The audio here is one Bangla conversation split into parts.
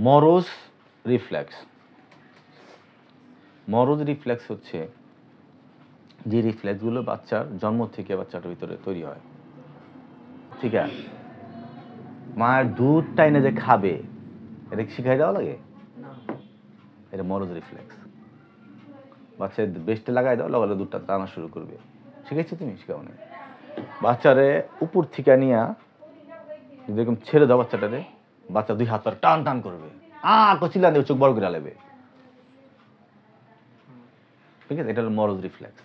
মরোজ রিফ্লেক্স। মরোজ রিফ্লেক্স হচ্ছে যে রিফ্লেক্সগুলো বাচ্চার জন্ম থেকে বাচ্চাটার ভিতরে তৈরি হয়। ঠিক আছে, মায়ের দুধ টাইনে যে খাবে এটা শিখাই দেওয়া লাগে, এটা মরোজ রিফ্লেক্স। বাচ্চা বেস্টে লাগাই দাও, লাগালে দুধটা টানা শুরু করবে। শিখেছি তুমি? শিখাও না। বাচ্চারে উপর থেকে নিয়ে যেরকম ছেড়ে দাও বাচ্চাটারে, বাচ্চা দুই হাত টান টান করবে, কচিলা দিয়ে চোখ বড় করে আলেবে। ঠিক আছে, এটা হলো মরোজ রিফ্লেক্স।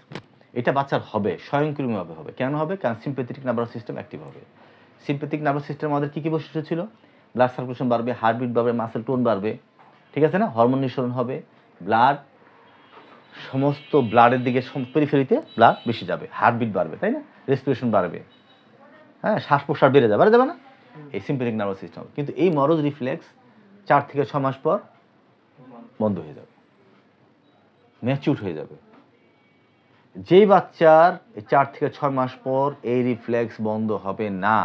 এটা বাচ্চার হবে, স্বয়ংক্রিয়ভাবে হবে। কেন হবে? কারণ সিম্প্যাথেটিক নার্ভাস সিস্টেম অ্যাক্টিভ হবে। সিম্প্যাথেটিক নার্ভাস সিস্টেম আমাদের কী কী বৈশিষ্ট্য ছিল? ব্লাড সার্কুলেশন বাড়বে, হার্টবিট বাড়বে, মাসেল টোন বাড়বে, ঠিক আছে না? হরমোন নিঃসরণ হবে, ব্লাড সমস্ত ব্লাডের দিকে পেরিফেরিতে ব্লাড বেশি যাবে, হার্টবিট বাড়বে, তাই না? রেসপিরেশন বাড়বে, হ্যাঁ, শ্বাস প্রশ্বাস বেড়ে যাবে না? এই সিম্প্যাথেটিক নার্ভাস সিস্টেম। কিন্তু এই মরোজ রিফ্লেক্স 4 থেকে 6 মাস পর বন্ধ হয়ে যাবে, ম্যাচিউর হয়ে যাবে। যেই বাচ্চার 4 থেকে 6 মাস পর এই রিফ্লেক্স বন্ধ হবে না,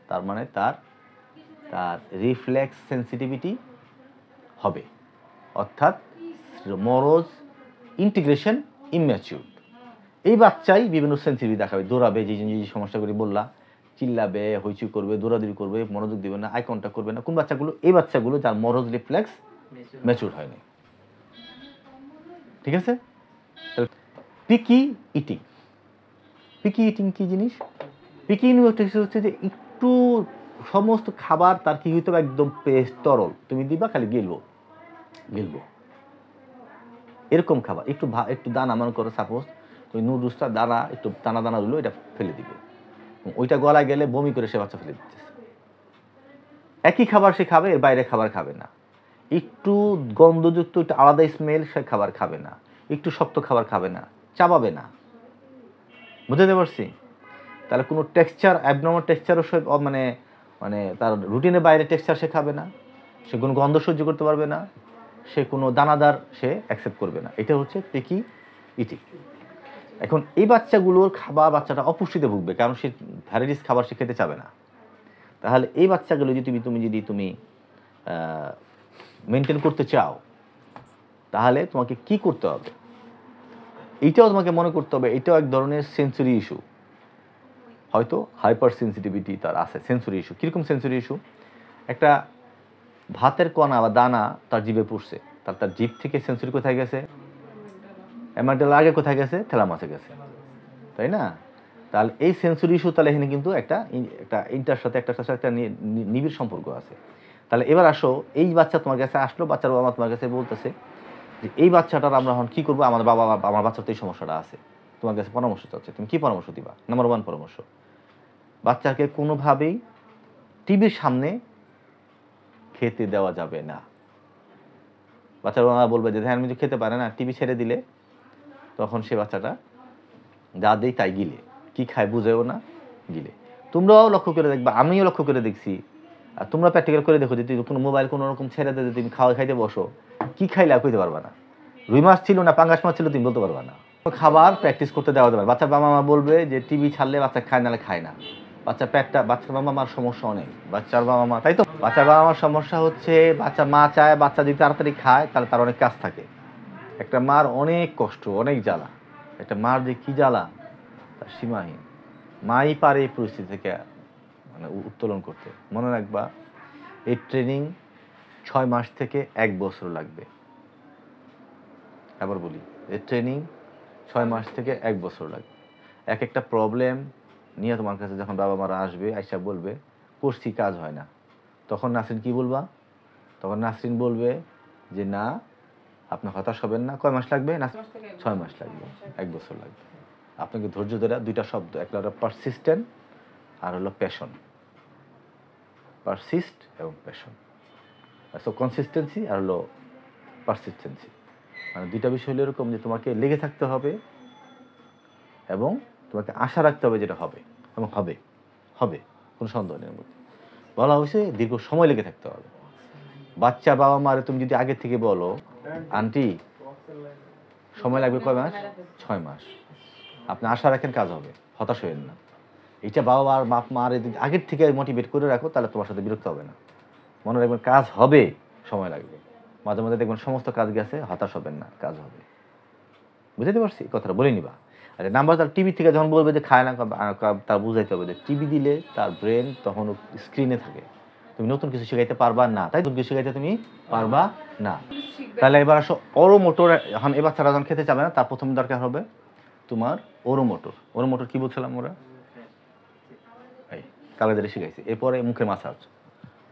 তার মানে তার রিফ্লেক্স সেন্সিটিভিটি হবে, অর্থাৎ মরোজ ইন্টিগ্রেশন ইম্যাচিউর। এই বাচ্চাই বিভিন্ন সেন্সিটিভিটি দেখাবে, দৌড়াবে, যে সমস্যাগুলি বললা, চিল্লাবে, হইচই করবে, দৌড়াদৌড়ি করবে, মনোযোগ দিবে না, আই কন্ট্যাক্ট করবে না। কোন বাচ্চাগুলো? এই বাচ্চাগুলো যার মরোজ রিফ্লেক্স ম্যাচিউর হয়নি। ঠিক আছে? পিকি ইটিং। পিকি ইটিং কি জিনিস? পিকি ইটিং হচ্ছে যে একটু সমস্ত খাবার তার কি হইতে হবে একদম পেস্ট তরল, তুমি দিবা খালি গিলবো এরকম খাবার। একটু দানা, মনে করো সাপোজ ওই নুডলসটা দানা, একটু দানা দিলো, এটা ফেলে দিবে, ওইটা গলায় গেলে বমি করে সে বাচ্চা ফেলে দিতেছে। একই খাবার সে খাবে, এর বাইরে খাবার খাবে না। একটু গন্ধযুক্ত, একটু আলাদা স্মেল, সে খাবার খাবে না। একটু শক্ত খাবার খাবে না, চাবাবে না। বুঝতে পারছি? তাহলে কোনো টেক্সচার, অ্যাবনর্মাল টেক্সচারও সে মানে তার রুটিনের বাইরে টেক্সচার সে খাবে না, সে কোনো গন্ধ সহ্য করতে পারবে না, সে কোনো দানাদার সে অ্যাকসেপ্ট করবে না। এটা হচ্ছে পিকি ইটিং। এখন এই বাচ্চাগুলোর খাবার, বাচ্চাটা অপুষ্টিতে ভুগবে, কারণ সে ভ্যারাইটিস খাবার সে খেতে চাবে না। তাহলে এই বাচ্চাগুলো যদি তুমি মেনটেন করতে চাও, তাহলে তোমাকে কি করতে হবে? এইটাও তোমাকে মনে করতে হবে, এটাও এক ধরনের সেন্সরি ইস্যু। হয়তো হাইপার সেন্সিটিভিটি তার আছে, সেন্সরি ইস্যু। কীরকম সেন্সরি ইস্যু? একটা ভাতের কণা বা দানা তার জিভে পড়ছে, তার জিভ থেকে সেন্সরি কোথায় গেছে? অ্যামাইগডালা আগে কোথায় গেছে? থ্যালামাসে গেছে, তাই না? তাহলে এই সেন্সরি ইস্যু, তাহলে এখানে কিন্তু একটা ইন্টার সাথে একটা নিবিড় সম্পর্ক আছে। তাহলে এবার আসো, এই বাচ্চা তোমার কাছে আসলো, বাচ্চার বাবা তোমার কাছে বলতেছে যে এই বাচ্চাটার আমরা এখন কী করবো, আমার বাচ্চার তো এই সমস্যাটা আছে, তোমার কাছে পরামর্শ চাচ্ছে। তুমি কী পরামর্শ দিবা? নাম্বার 1 পরামর্শ, বাচ্চাকে কোনোভাবেই টিভির সামনে খেতে দেওয়া যাবে না। বাচ্চার বাবা বলবে যে হ্যাঁ, আমি তো খেতে পারে না, টিভি ছেড়ে দিলে তখন সে বাচ্চাটা যা দেই তাই গিলে, কি খায় বুঝেও না, গিলে। তোমরাও লক্ষ্য করে দেখবা, আমিও লক্ষ্য করে দেখছি, আর তোমরা প্র্যাকটিক্যাল করে দেখো, যদি কোনো মোবাইল কোনো রকম ছেড়ে দেয়, তুমি খাইতে বসো, কি খাইলে আর কইতে পারবা না। রুই মাছ ছিল না পাঙ্গাস মাছ ছিল, তুমি বলতে পারবা না। খাবার প্র্যাকটিস করতে দেওয়া যাবে। বাচ্চার বাবা মা বলবে যে টিভি ছাড়লে বাচ্চা খায়, নাহলে খায় না। বাচ্চার বাবা মার সমস্যা অনেক, বাচ্চার বাবা মা, তাই তো? বাচ্চার বাবা মার সমস্যা হচ্ছে, বাচ্চা মা চায় বাচ্চা যদি তাড়াতাড়ি খায়, তাহলে তার অনেক কাজ থাকে। একটা মার অনেক কষ্ট, অনেক জ্বালা। একটা মার যে কি জ্বালা তার সীমাহীন। মাই পারে এই পরিস্থিতি থেকে উত্তোলন করতে। মনে রাখবা, এই ট্রেনিং 6 মাস থেকে 1 বছর লাগবে। আবার বলি, এই ট্রেনিং 6 মাস থেকে 1 বছর লাগবে। একটা প্রবলেম নিয়ে তোমার কাছে যখন বাবা মারা আসবে, আইসা বলবে করছি, কাজ হয় না, তখন নাসরিন কি বলবা? তখন নাসরিন বলবে যে না, আপনি হতাশ হবেন না। কয় মাস লাগবে? না, 6 মাস লাগবে, 1 বছর লাগবে। আপনাকে ধৈর্য ধরে, 2টা শব্দ, একটা হলো পারসিস্টেন্ট আর হলো প্যাশন। পারসিস্ট এবং প্যাশন, সো কনসিস্টেন্সি আর হলো পারসিস্টেন্সি, মানে 2টা বিষয় হলো এরকম যে তোমাকে লেগে থাকতে হবে এবং তোমাকে আশা রাখতে হবে যেটা হবে, এবং হবে কোনো সন্দেহ নেই। বলা হয়েছে দীর্ঘ সময় লেগে থাকতে হবে। বাচ্চা বাবা মারে তুমি যদি আগে থেকে বলো, আন্টি সময় লাগবে কয় মাস? 6 মাস, আপনি আশা রাখেন কাজ হবে, হতাশ হবেন না। এটা বাবা আর বাপ মারে যদি আগের থেকে মোটিভেট করে রাখো, তাহলে তোমার সাথে বিরক্ত হবে না। মনে রাখবেন কাজ হবে, সময় লাগবে। মাঝে মাঝে দেখবেন সমস্ত কাজ গেছে, হতাশ হবেন না, কাজ হবে। বুঝতে পারছি, কথাটা বলে নিবা। আচ্ছা, নাম্বার তার টিভি থেকে যখন বলবে যে খায় না, তার বুঝাইতে হবে যে টিভি দিলে তার ব্রেন তখন স্ক্রিনে থাকে, তুমি নতুন কিছু শেখাইতে পারবা না, তাই নতুন কিছু শেখাইতে তুমি পারবা না। তাহলে এবার আসো ওরো মোটর। এখন এবার বাচ্চারা যখন খেতে চাবে না, তার প্রথম দরকার হবে তোমার ওরো মোটর। ওরো মোটর কি বলছিলাম ওরা, এই কাগজে শিখাইছি। এরপরে মুখে মাসাজ,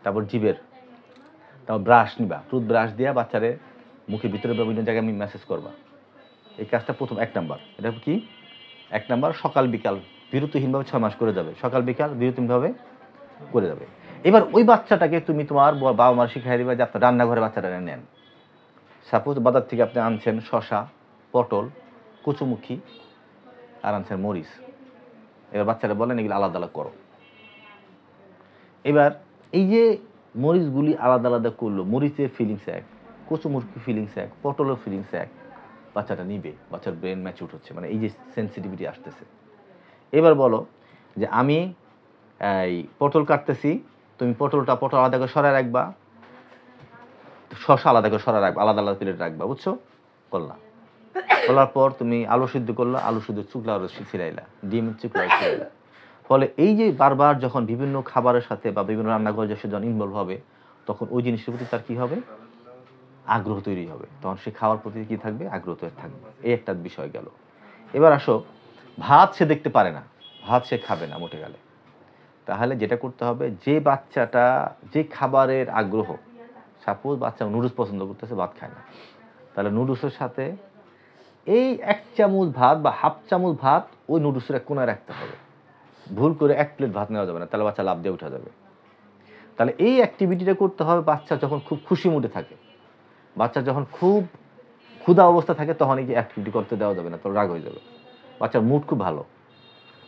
তারপর জিভের, তারপর ব্রাশ নিবা, টুথ ব্রাশ দিয়া বাচ্চারে মুখের ভিতরে বিভিন্ন জায়গায় আমি ম্যাসেজ করবা। এই কাজটা প্রথম 1 নাম্বার। এটা কি 1 নাম্বার? সকাল বিকাল বিরতিহীনভাবে 6 মাস করে যাবে, সকাল বিকাল বিরতিহীনভাবে করে যাবে। এবার ওই বাচ্চাটাকে তুমি তোমার বাবা মার শিখিয়ে দিবা যে আপনার রান্নাঘরে বাচ্চাটা নেন। সাপোজ বাজার থেকে আপনি আনছেন শসা, পটল, কচুমুখী আর আনছেন মরিচ। এবার বাচ্চারা বলেন এগুলো আলাদা আলাদা করো। এবার এই যে মরিচগুলি আলাদা আলাদা করলো, মরিচের ফিলিংস এক, কচুমুখী ফিলিংস এক, পটলের ফিলিংস এক, বাচ্চাটা নিবে, বাচ্চার ব্রেন ম্যাচিউর হচ্ছে, মানে এই যে সেন্সিটিভিটি আসতেছে। এবার বলো যে আমি এই পটল কাটতেছি, তুমি পটল আলাদা করে সরায় রাখবা, শসা আলাদা করে সরায় রাখবা, আলাদা আলাদা প্লেট রাখবা, বুঝছো? করলা, করার পর তুমি আলু সিদ্ধ করলা, আলু সিদ্ধ চুকলা ছিলাইলা, ডিম চুকলা ছিলাইলা। ফলে এই যে বারবার যখন বিভিন্ন খাবারের সাথে বা বিভিন্ন রান্নাঘরে যখন ইনভলভ হবে, তখন ওই জিনিসের প্রতি তার কি হবে, আগ্রহ তৈরি হবে, তখন সে খাওয়ার প্রতি কি থাকবে, আগ্রহ তৈরি থাকবে। এই একটা বিষয় গেল। এবার আসো, ভাত সে দেখতে পারে না, ভাত সে খাবে না মোটে গেলে। তাহলে যেটা করতে হবে, যে বাচ্চাটা যে খাবারের আগ্রহ, সাপোজ বাচ্চা নুডলস পছন্দ করতেছে, ভাত খায় না, তাহলে নুডলসের সাথে এই 1 চামচ ভাত বা হাফ চামচ ভাত ওই নুডলসের এক কোনায় রাখতে হবে। ভুল করে 1 প্লেট ভাত নেওয়া যাবে না, তাহলে বাচ্চা লাফ দিয়ে উঠা যাবে। তাহলে এই অ্যাক্টিভিটিটা করতে হবে বাচ্চা যখন খুব খুশি মুডে থাকে, বাচ্চা যখন খুব ক্ষুধা অবস্থা থাকে, তখন এই যে অ্যাক্টিভিটি করতে দেওয়া যাবে না, তো রাগ হয়ে যাবে। বাচ্চার মুড খুব ভালো,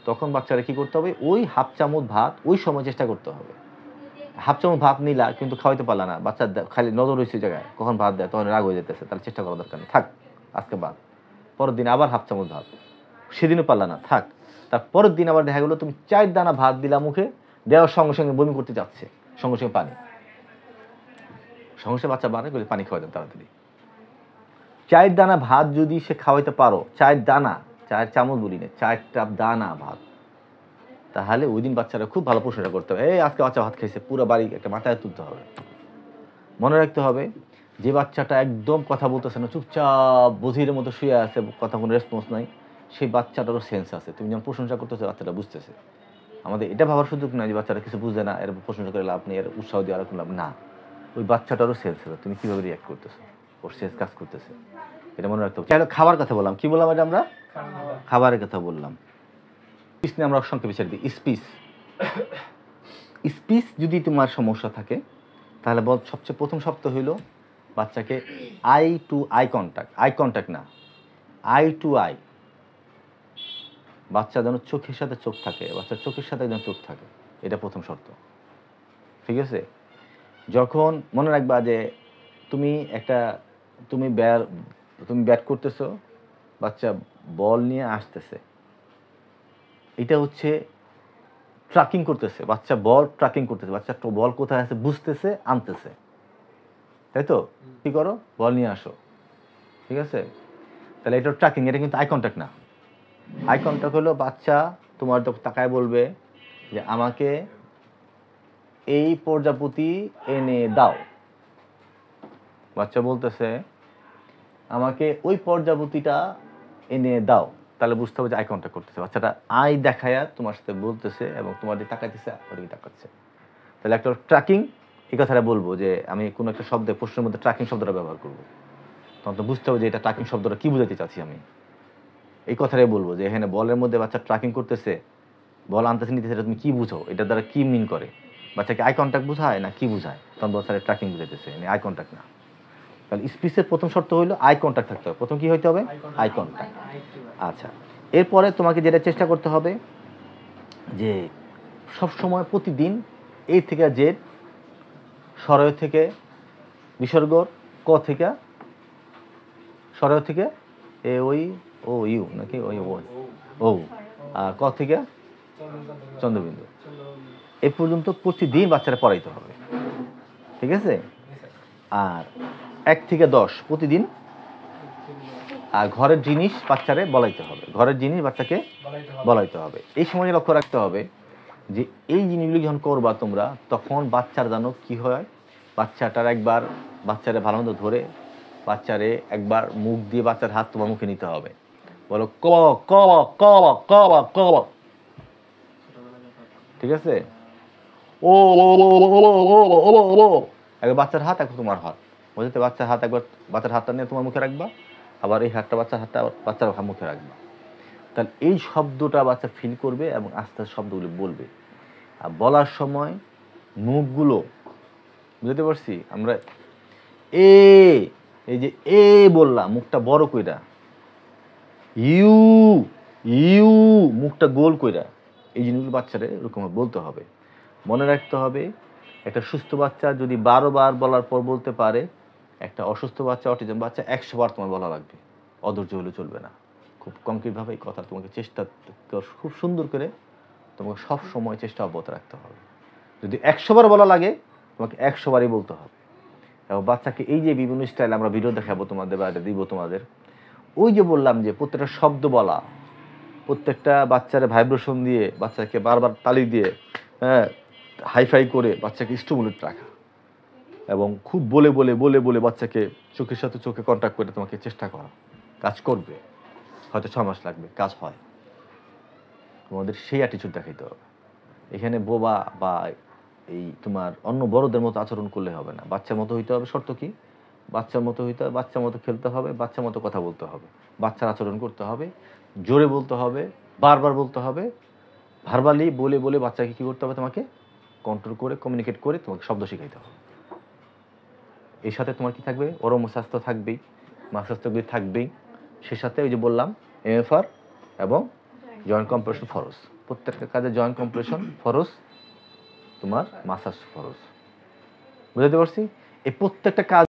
তখন বাচ্চারা কী করতে হবে, ওই হাফ চামচ ভাত ওই সময় চেষ্টা করতে হবে। হাফ চামচ ভাত নিলা কিন্তু খাওয়াইতে পারলা না, বাচ্চা খালি নজর হয়েছে জায়গায়, কখন ভাত দেয় তখন রাগ হয়ে যেতেছে, তাহলে চেষ্টা করা দরকার নেই, থাক আজকে বাদ। পরের দিন আবার হাফ চামচ ভাত, সেদিনও পারলা না, থাক। তার পরের দিন আবার দেখা গেলো তুমি 4 দানা ভাত দিলা মুখে, দেওয়ার সঙ্গে সঙ্গে বমি করতে যাচ্ছে, সঙ্গে সঙ্গে পানি, সঙ্গে সঙ্গে বাচ্চা বাড়ে বলে পানি খাওয়াই দেন তাড়াতাড়ি। 4 দানা ভাত যদি সে খাওয়াইতে পারো, 4 দানা, 4 চামচ বলি না, 4টা দানা ভাত, তাহলে ওই দিন বাচ্চারা খুব ভালো প্রশংসা করতে হবে, এই আজকে বাচ্চা ভাত খাইছে, পুরো বাড়ি একটা মাথায় তুলতে হবে। মনে রাখতে হবে, যে বাচ্চাটা একদম কথা বলতেছে না, চুপচাপ বধিরের মতো শুয়ে আছে, কথা কোনো রেসপন্স নাই, সেই বাচ্চাটারও সেন্স আছে। তুমি যেমন প্রশংসা করতেছো, বাচ্চাটা বুঝতেছে। আমাদের এটা ভাবার সুযোগ নাই যে বাচ্চাটা কিছু বুঝে না, এর প্রশংসা করে লাভ নেই, এর উৎসাহ দেওয়ার কোনো লাভ না। ওই বাচ্চাটারও সেন্স আছে, তুমি কীভাবে রিয়াক্ট করতেছো, ওর সেন্স কাজ করতেছে, এটা মনে রাখতে হবে। চাইলে খাবার কথা বললাম, কি বললাম এটা আমরা খাবারের কথা বললাম। স্পিচ নিয়ে আমরা সংক্ষেপে ছেড়ে দিই। স্পিচ যদি তোমার সমস্যা থাকে, তাহলে সবচেয়ে প্রথম শব্দ হইল বাচ্চাকে আই টু আই কন্ট্যাক্ট না, আই টু আই। বাচ্চা যেন চোখের সাথে চোখ থাকে, বাচ্চার চোখের সাথে যেন চোখ থাকে, এটা প্রথম শর্ত, ঠিক আছে? যখন মনে রাখবা যে তুমি ব্যাট করতেছো, বাচ্চা বল নিয়ে আসতেছে, এটা হচ্ছে ট্র্যাকিং করতেছে, বাচ্চা বল ট্র্যাকিং করতেছে, বাচ্চা বল কোথায় আছে বুঝতেছে, আনতেছে, তাই তো? কি করো, বল নিয়ে আসো, ঠিক আছে? তাহলে এটা ট্র্যাকিং, এটা কিন্তু আই কন্ট্যাক্ট না। আই কন্ট্যাক্ট হলো বাচ্চা তোমার তাকায় বলবে যে আমাকে এই প্রজাপতি এনে দাও, বাচ্চা বলতেছে আমাকে ওই প্রজাপতিটা এনে দাও, তাহলে বুঝতে হবে যে আই কন্ট্যাক্ট করতেছে, বাচ্চাটা আই দেখায়া তোমার সাথে বলতেছে এবং তোমার দিকে তাকাইতেছে, ওদিকে তাকাচ্ছে। তাহলে একটা ট্র্যাকিং, এই কথাটা বলবো যে আমি কোনো একটা শব্দে প্রশ্নের মধ্যে ট্র্যাকিং শব্দটা ব্যবহার করবো, তখন তো বুঝতে হবে যে এটা ট্র্যাকিং শব্দটা কী বোঝাতে চাচ্ছি আমি। এই কথাটাই বলবো যে এখানে বলের মধ্যে বাচ্চা ট্র্যাকিং করতেছে, বল আনতেছে নিতেছে, এটা তুমি কী বুঝো, এটার দ্বারা কী মিন করে, বাচ্চাকে আই কন্ট্যাক্ট বোঝায় না কি বোঝায়, তখন বাচ্চারা ট্র্যাকিং বুঝাইতেছে, আই কন্ট্যাক্ট না। তাহলে স্পিচের প্রথম শর্ত হইলো আই কন্ট্যাক্ট থাকতে হবে। প্রথম কি হইতে হবে, আই কন্ট্যাক্ট। আচ্ছা, এরপরে তোমাকে যেটা চেষ্টা করতে হবে যে সবসময় প্রতিদিন এ থেকে জেড, সরয় থেকে বিসর্গর, ক থেকে সরয় থেকে এ ওই ও ইউ নাকি ওই ও, আর ক থেকে চন্দ্রবিন্দু, এ পর্যন্ত প্রতিদিন বাচ্চারা পড়াইতে হবে, ঠিক আছে? আর 1 থেকে 10 প্রতিদিন। আর ঘরের জিনিস বাচ্চারে বলাইতে হবে, ঘরের জিনিস বাচ্চাকে বলাইতে হবে। এই সময় লক্ষ্য রাখতে হবে যে এই জিনিসগুলি যখন করবা তোমরা, তখন বাচ্চার জানো কি হয়, বাচ্চাটার একবার বাচ্চারে ভালো মতো ধরে বাচ্চারে একবার মুখ দিয়ে বাচ্চার হাত তোমার মুখে নিতে হবে। বলো ক ক ক ক ক, ঠিক আছে? ও একবার বাচ্চার হাত, একবার তোমার হাত, বুঝতে? বাচ্চার হাত একবার, বাচ্চার হাতটা নিয়ে তোমার মুখে রাখবা, আবার এই হাতটা বাচ্চার হাতটা বাচ্চার মুখে রাখবা। তাহলে এই শব্দটা বাচ্চা ফিল করবে এবং আস্তে আস্তে শব্দগুলো বলবে। আর বলার সময় মুখগুলো, বুঝতে পারছি আমরা, এই যে বললাম মুখটা বড় কইরা, ইউ ইউ মুখটা গোল কইরা, এই জিনিসগুলো বাচ্চারে এরকম বলতে হবে। মনে রাখতে হবে, একটা সুস্থ বাচ্চা যদি 12 বার বলার পর বলতে পারে, একটা অসুস্থ বাচ্চা, অটিজম বাচ্চা 100 বার তোমার বলা লাগবে। অধৈর্য হলে চলবে না। খুব কংক্রিটভাবে এই কথা তোমাকে চেষ্টা, খুব সুন্দর করে তোমাকে সব সময় চেষ্টা অব্যাহত রাখতে হবে। যদি 100 বার বলা লাগে, তোমাকে 100 বারই বলতে হবে। এবং বাচ্চাকে এই যে বিভিন্ন স্টাইল আমরা ভিডিও দেখাবো তোমাদের, বা দিব তোমাদের, ওই যে বললাম যে প্রত্যেকটা শব্দ বলা, প্রত্যেকটা বাচ্চারে ভাইব্রেশন দিয়ে, বাচ্চাকে বারবার তালি দিয়ে, হ্যাঁ, হাইফাই করে বাচ্চাকে স্টিমুলেট রাখা, এবং খুব বলে বলে বলে বলে বাচ্চাকে চোখের সাথে চোখে কন্ট্যাক্ট করে তোমাকে চেষ্টা করা। কাজ করবে, হয়তো 6 মাস লাগবে, কাজ হয়। তোমাদের সেই অ্যাটিটিউড দেখাইতে হবে। এখানে বোবা বা এই তোমার অন্য বড়দের মতো আচরণ করলে হবে না। বাচ্চার মতো হইতে হবে। শর্ত কি? বাচ্চার মতো হইতে হবে, বাচ্চার মতো খেলতে হবে, বাচ্চার মতো কথা বলতে হবে, বাচ্চার আচরণ করতে হবে, জোরে বলতে হবে, বারবার বলতে হবে, ভার্বালি বলে বলে বাচ্চাকে কী করতে হবে, তোমাকে কন্ট্রোল করে, কমিউনিকেট করে তোমাকে শব্দ শেখাইতে হবে। এর সাথে তোমার কি থাকবে? অরম স্বাস্থ্য থাকবেই, মাস্বাস্থ্যগুলি থাকবেই। সে সাথে ওই যে বললাম এমএফআর এবং জয়েন্ট কম্প্রেশন ফরজ। প্রত্যেকটা কাজে জয়েন্ট কম্প্রেশন ফরজ, তোমার মাসাজ ফরজ। বুঝতে পারছি? এই প্রত্যেকটা কাজ